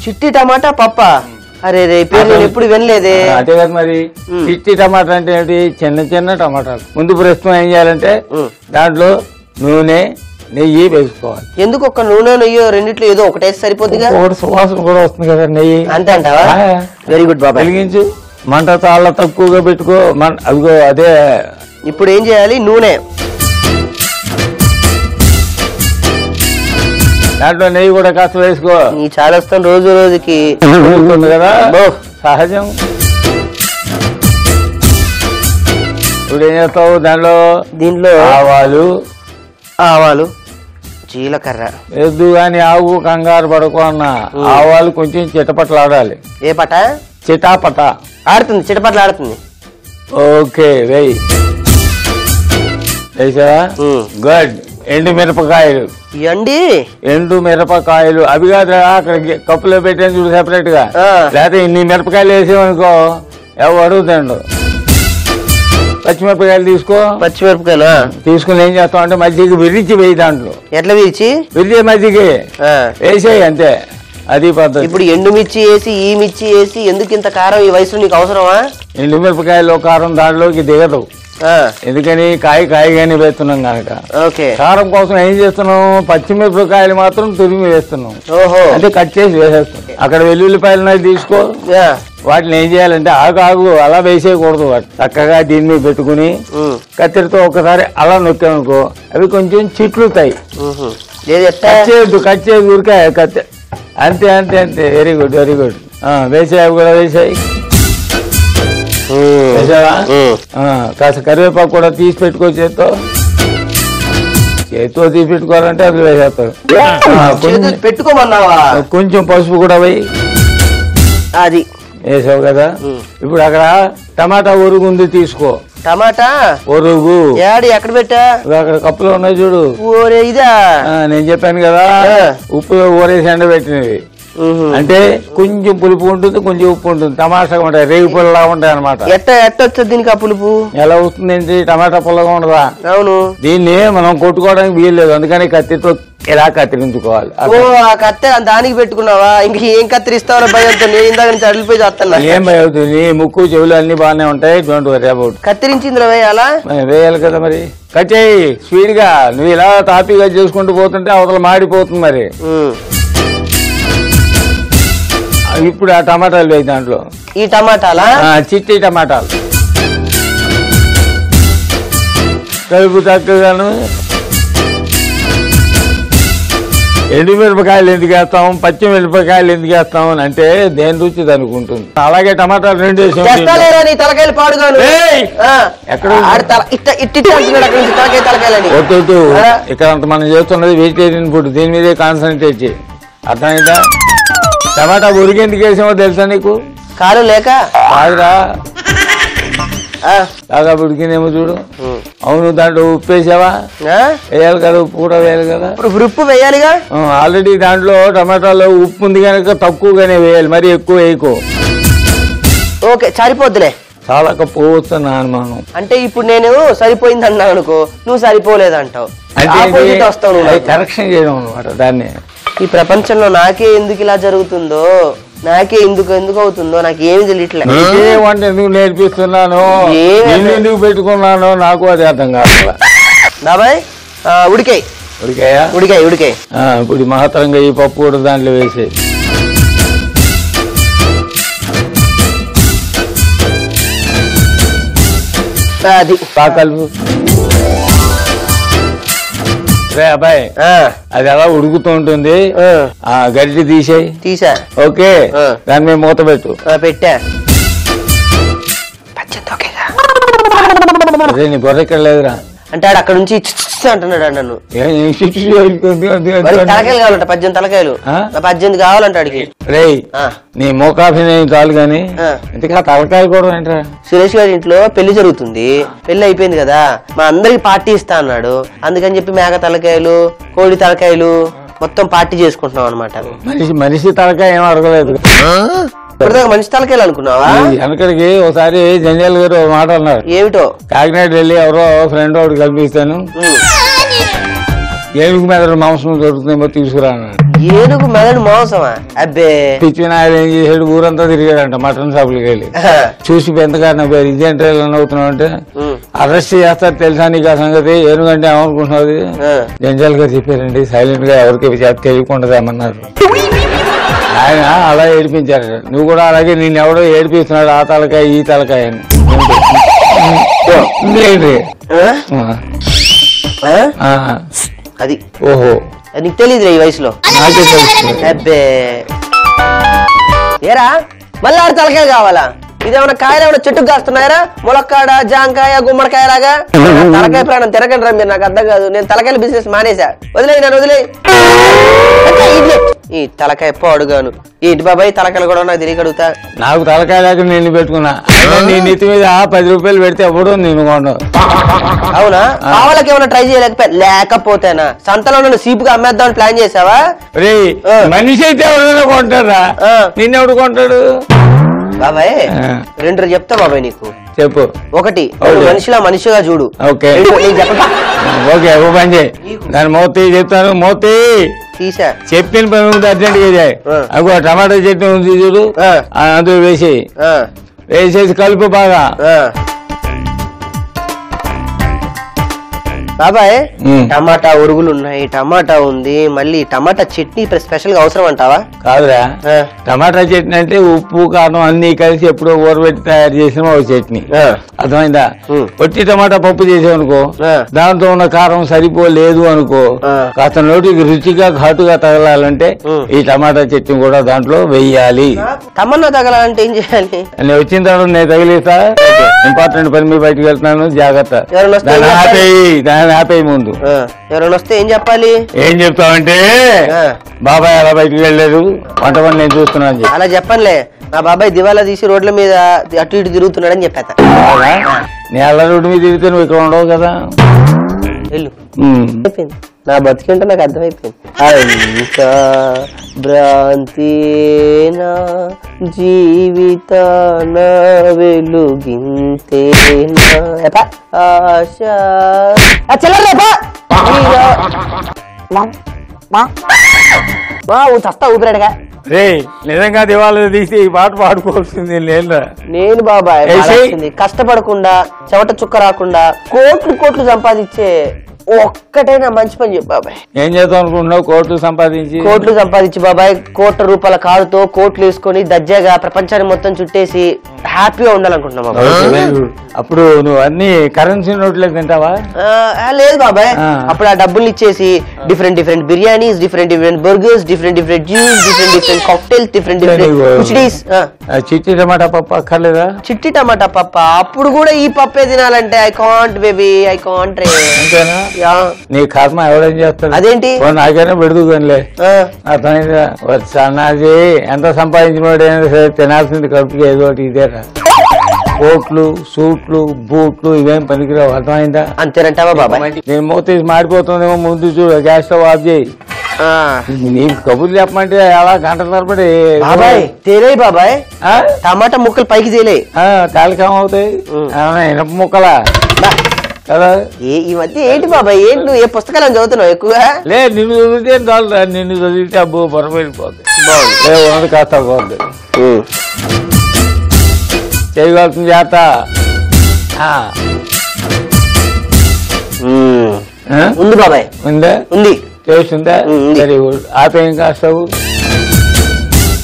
చిట్టి టమాటా పప్ప. అరే రే పేరు నేను ఎప్పుడు వినలేదే. అదే కదా మరి. చిట్టి టమాటా అంటే ఏంటి? చిన్న చిన్న టమాటాలు. ముందు ప్రస్తుతం ఏం చేయాలంటే దాంట్లో నూనె నెయ్యి వేసుకోవాలి. ఎందుకు ఒక్క నూనె నెయ్యి రెండిట్లో ఏదో ఒకటేసి సరిపోతుందిగా? సువాసన కూడా వస్తుంది కదా నెయ్యి. అంతే అంటావా? వెరీ గుడ్ బాబా. వెలిగించు. మంట చాలా తక్కువగా పెట్టుకో. అదిగో అదే. ఇప్పుడు ఏం చేయాలి? నూనె, దాంట్లో నెయ్యి కూడా కాస్త వేసుకో. నీ చాలా వస్తాను రోజు రోజుకి కదా సహజం. ఇప్పుడు ఏం చేస్తావు? దీంట్లో ఆవాలు జీలకర్ర ఎద్దు గాని ఆవు కంగారు పడుకో అన్న. ఆవాలు కొంచెం చిటపట్లాడాలి. ఏ పట? చిటాపట ఆడుతుంది, చిటపట్లు ఆడుతుంది. ఓకే వేయి. వేసావా? గుడ్. ఎండు మిరపకాయలు. ఎండు మిరపకాయలు అవి కాదు, అక్కడ కప్పులో పెట్టాను చూడు సెపరేట్ గా. లేకపోతే ఇన్ని మిరపకాయలు వేసామనుకో ఎవరు తిండు. పచ్చిమిరపకాయలు తీసుకో. పచ్చిమిరపకాయలు తీసుకుని ఏం చేస్తాం అంటే మజ్జిగ విరిచి వేయి. దాంట్లో ఎట్లా విరిచి? విరిచే మజ్జిగ వేసేయి అంతే. అది పద్ధతి. ఇప్పుడు ఎండు మిర్చి వేసి ఈ మిర్చి వేసి ఎందుకు ఇంత కారం ఈ వయసులో నీకు అవసరమా? ఎండు మిరపకాయలు కారం దాంట్లోకి దిగదు. ఎందుకని? కాయగానే వేస్తున్నాం కనుక. కారం కోసం ఏం చేస్తున్నాం? పచ్చిమిరపకాయలు మాత్రం తురిమి వేస్తున్నాం. అంటే కట్ చేసి వేసేస్తున్నాం. అక్కడ వెల్లుల్లిపాయలు తీసుకో. వాటిని ఏం చేయాలంటే ఆగు అలా వేసేయకూడదు. చక్కగా దీని మీద పెట్టుకుని కత్తెరతో ఒకసారి అలా నొక్కామనుకో అవి కొంచెం చిట్లుతాయి. కట్ చేయదు ఊరికాయ కత్తె. అంతే అంతే అంతే. Very good very good. వేసాయి అవి కూడా వేసాయి. వేసావా? కాస్త కరివేపాకు కూడా తీసి పెట్టుకో. చేత్తో తీసి పెట్టుకోవాలంటే అది వేసేస్తాడు. పెట్టుకోమన్నావా? కొంచెం పసుపు కూడా వేయి. అది వేసావు కదా. ఇప్పుడు అక్కడ టమాటా ఒరుగు ఉంది తీసుకో. టమాటా ఒరుగు ఎక్కడ పెట్టా? అక్కడ కప్పులో ఉన్నాయి చూడు. ఇదా నేను చెప్పాను కదా, ఉప్పు ఊరేసి ఎండబెట్టినవి. అంటే కొంచెం పులుపు ఉంటుంది, కొంచెం ఉప్పు ఉంటుంది. టమాటా ఉంటాయి, రేగు పుల్లలా ఉంటాయి అనమాట. ఎట్టొస్తుంది దీనికి ఆ పులుపు? ఎలా వస్తుంది ఏంటి? టమాటా పుల్లగా ఉండదా? అవును. దీన్ని మనం కొట్టుకోవడానికి వీల్లేదు, అందుకని కత్తితో ఎలా కత్తిరించుకోవాలి. ఆ కత్తె దానికి పెట్టుకున్నావా? ఇంక ఏం కత్తిరిస్తావో భయంతో నేను ఇందాక నుంచి అడిగిపోయి చేస్తాను. ఏం భయం అవుతుంది? ముక్కు చెవులు అన్ని బాగానే ఉంటాయి. Don't worry about. కత్తిరించిందిలో వేయాలా? వేయాలి కదా మరి. కట్ చేయి స్పీడ్ గా. నువ్వు ఇలా తాపీగా చేసుకుంటూ పోతుంటే అవతల మాడిపోతుంది మరి. ఇప్పుడు ఆ టమాటాలు వేయి దాంట్లో. ఈ టమాటాలా? చిట్టి టమాటాలు కలుపు చక్కగాను. ఎండుమిరపకాయలు ఎందుకు వేస్తాం, పచ్చిమిరపకాయలు ఎందుకు వేస్తాం అని అంటే దేని రుచి దానికి ఉంటుంది. అలాగే టమాటాలు రెండు వేసాం. తలకాయలు పాడుగాను ఎక్కడ వద్దు. ఇక్కడ అంత మనం చేస్తున్నది వెజిటేరియన్ ఫుడ్. దీని మీదే కాన్సన్ట్రేట్ చేయి. అర్థమైందా? టమాటా ఉరికి ఎందుకు వేసామో తెలుసా నీకు? కాలు లేక కాదురా, బాగా ఉడికిందేమో చూడు. అవును. దాంట్లో ఉప్పు వేసావా? వేయాలి కదా, ఉప్పు కూడా వేయాలి కదా. ఉప్పు వేయాలిగా. ఆల్రెడీ దాంట్లో టమాటాలో ఉప్పు ఉంది కనుక తక్కువగానే వేయాలి, మరి ఎక్కువ వేయకో. ఓకే, సరిపోద్దులే. చాలా పోవచ్చు నా అనుమానం. అంటే ఇప్పుడు నేను సరిపోయింది అన్నా అనుకో, నువ్వు సరిపోలేదంటావు. కరెక్షన్ చేయడం అనమాట దాన్ని. ఈ ప్రపంచంలో నాకే ఎందుకు ఇలా జరుగుతుందో, నాకే ఎందుకు అవుతుందో నాకు ఏమి తెలియట్లేదు. వంట ఎందుకు నేర్పిస్తున్నాను, ఎందుకు పెట్టుకున్నానో నాకు అది అర్థం కాదు. బాబాయ్ ఉడికాయి. ఇప్పుడు మహత్తరంగా ఈ పప్పు కూడా దాంట్లో వేసే. అది కలుపు. అబ్బాయి అది అలా ఉడుకుతూ ఉంటుంది. గడ్డి తీసా. ఓకే, దాని మీద మూత పెట్టా. అదే నీ బొర్ర ఇక్కడ లేదురా అంటే అక్కడ నుంచి అంటున్నాడు నన్ను. తలకాయలు కావాలంట, 18 తలకాయలు. 18 కావాలంట అడిగి. రే నీ మోకాఫీ కావాలి కానీ ఇంతకా తలకాయలు కూడా ఏంట్రా? సురేష్ గారి ఇంట్లో పెళ్లి జరుగుతుంది, పెళ్లి అయిపోయింది కదా, మా అందరికి పార్టీ ఇస్తా అన్నాడు. అందుకని చెప్పి మేక తలకాయలు, కోడి తలకాయలు మొత్తం పార్టీ చేసుకుంటున్నాం అనమాట. మనిషి తలకాయ ఏం అడగలేదు. మనిషి తలకాయలు అనుకున్నావా? వెనకడికి ఒకసారి జంజాల్ గారు మాట అన్నారు. ఏమిటో? కాకినాడ వెళ్ళి ఎవరో ఫ్రెండ్ ఒకటి కల్పిస్తాను, ఏనుగు మెదడు మాంసం దొరుకుతుందేమో తీసుకురా అన్నాడు. ఏనుగు మెదడు మాంసమా? అబ్బే పిచ్చిన ఆయన ఏం చేసాడు, ఊరంతా తిరిగాడంట మటన్ షాపులకి వెళ్ళి. చూసి ఎంతగానో పేరు ఇదేంటే అవుతున్నావు అంటే, అరెస్ట్ చేస్తారు తెలుసా నీకు ఆ సంగతి, ఏనుగంటే ఏమనుకుంటున్నది జంజాల్ గా చెప్పారండి, సైలెంట్ గా ఎవరికి తెలియకుండా ఏమన్నారు. ఆయన అలా ఏడిపించారు. నువ్వు కూడా అలాగే నిన్ను ఎవడో ఏడిపిస్తున్నాడు, ఆ తలకాయ ఈ తలకాయ అని. అది ఓహో నీకు తెలియదులే ఈ వయసులో. నాకే తెలుసు. అబ్బే ఏరా మళ్ళీ ఆడ తలకాయ కావాలా? ఇదేమన్నా కాయలు ఏమన్నా చెట్టుకు కాస్తున్నాయరా? ములక్కాడ, జాంకాయ, గుమ్మడికాయ లాగా తలకాయ ప్రాణం తిరగండి రా మీరు, నాకు అర్థం కాదు. నేను తలకాయల బిజినెస్ మానేసా, వదిలే నన్ను వదిలే. ఈ తలకాయ ఎప్పో అడుగాను. ఏంటి బాబాయ్ తలకాయలు కూడా నాకు తిరిగి అడుగుతా. నాకు తలకాయ లేక నేను పెట్టుకున్నా, నీ నెత్తి మీద 10 రూపాయలు పెడితే ఎవడో నేను కొన్నావు. అవునా? కావాలకి ఏమైనా ట్రై లేకపోతేనా సంతలో నన్ను సీపుగా అమ్మేద్దామని ప్లాన్ చేసావా? రే మనిషి అయితే ఎవరైనా కొంటారా, నిన్నెవడు కొంటాడు? బాబాయ్ 2 చెప్తా బాబాయ్ నీకు. చెప్పు. ఒకటి మనిషిలా మనిషిగా చూడు. ఓకే ఓకే ఓ పని చేయి, దాని మోతి చెప్తాను. మోతి తీసా చెప్పిన పని ఉంది, అర్జెంట్ గా చేయి. అగో టమాటా చట్నీ ఉంది చూడు, అందులో వేసేసి కలుపు బాగా. బాబాయ్ టమాటా ఉరుగులు ఉన్నాయి, టమాటా ఉంది, మళ్ళీ టమాటా చట్నీ స్పెషల్ గా అవసరం అంటావా? కాదురా, టమాటా చట్నీ అంటే ఉప్పు కారం అన్ని కలిసి ఎప్పుడో ఊరబెట్టి తయారు చేసిన ఒక చట్నీ, అర్థమైందా? పొట్టి టమాటా పప్పు చేసావనుకో, దాంట్లో ఉన్న కారం సరిపోలేదు అనుకో, కాస్త నోటికి రుచిగా ఘాటుగా తగలాలంటే ఈ టమాటా చట్నీ కూడా దాంట్లో వెయ్యాలి. తమన్నా తగలాలంటే ఏం చేయాలి? నేను వచ్చిన తర్వాత నేను తగిలిస్తా, ఇంపార్టెంట్ పని మీద బయటకు వెళ్తున్నాను, జాగ్రత్త. ఆపేయి ముందు. ఎవరైనా వస్తే ఏం చెప్పాలి? ఏం చెప్తావంటే బాబాయ్ అలా బయటకు వెళ్ళలేదు, వంట పని నేను చూస్తున్నాను. అలా చెప్పనులే, నా బాబాయ్ దివాలా తీసి రోడ్ల మీద అటు ఇటు తిరుగుతున్నాడని చెప్పేత. నీ అల్ల రోడ్డు మీద తిరిగితే నువ్వు ఇక్కడ ఉండవు కదా. వెళ్ళు. నా బతికింటే నాకు అర్థమైపోయింది. అంతా భ్రాంతినా జీవితాన వెలుగింతేనా ఆశ చస్తా ఊపిరాడుగా. రే నిజంగా దివాళీ తీసి ఈ పాట పాడుకోవాల్సింది నేను బాబాయ్. కష్టపడకుండా చెమట చుక్క రాకుండా కోట్లు సంపాదించే ఒక్కటైనా మంచి పని చెప్పు బాబాయ్. ఏం చేద్దాం అనుకుంటున్నావు? కోట్లు సంపాదించి బాబాయ్, ₹1,00,00,000 కారుతో కోట్లు వేసుకొని దర్జాగా ప్రపంచాన్ని మొత్తం చుట్టేసి హ్యాపీగా ఉండాలనుకుంటున్నావు బాబాయ్. అప్పుడు నువ్వు అన్ని కరెన్సీ నోట్లే తింటావా? లేదు బాబాయ్, అప్పుడు ఆ డబ్బులు ఇచ్చేసి different biryanis, different burgers, different juice, different cocktails, different khichdis. చిట్టి టమాటా పప్పు అక్కర్లేదా? చిట్టి టమాటా పప్ప? అప్పుడు కూడా ఈ పప్పే తినాలంటే I can't baby, I can't రే. నీ కర్మ ఎవడేం చేస్తాడు? అదేంటి? నాకైనా పెడుతుందిలే, అర్థమైందా? సన్నాజీ ఎంత సంపాదించిన వాడు అయినా సరే తినాల్సింది కడుపుకి ఏదో ఒకటి. ఇదేరా కోట్లు, సూట్లు, బూట్లు ఇవేం పనికిరావు, అర్థమైందా? అంతేనంటావా బాబాయ్? నేను మూత మాడిపోతుందేమో, ముందు చూడు, గ్యాస్ స్టవ్ ఆఫ్ చేయి. నీకు కబుర్లు చెప్పమంటే అలా గంటల తరబడి బాబాయ్ తేలే బాబాయ్. టమాటా ముక్కలు పైకి తేలే, తాలికేమవుతాయి? ఇనప ముక్కలా కదా. ఈ మధ్య ఏంటి బాబాయ్, ఏంటి నువ్వు ఏ పుస్తకాలను చదువుతున్నావు ఎక్కువగా? లేదు, నిన్ను చదివితే చాలు, నిన్ను చదివితే అబ్బో పొరపడిపోద్ది, ఉన్నది కాస్త పోద్ది. చేయగలుగుతుంది చేత ఉంది బాబాయ్. ఉందా? ఉంది. చేస్తుందా? Very good. ఆపేయం కాస్తావు.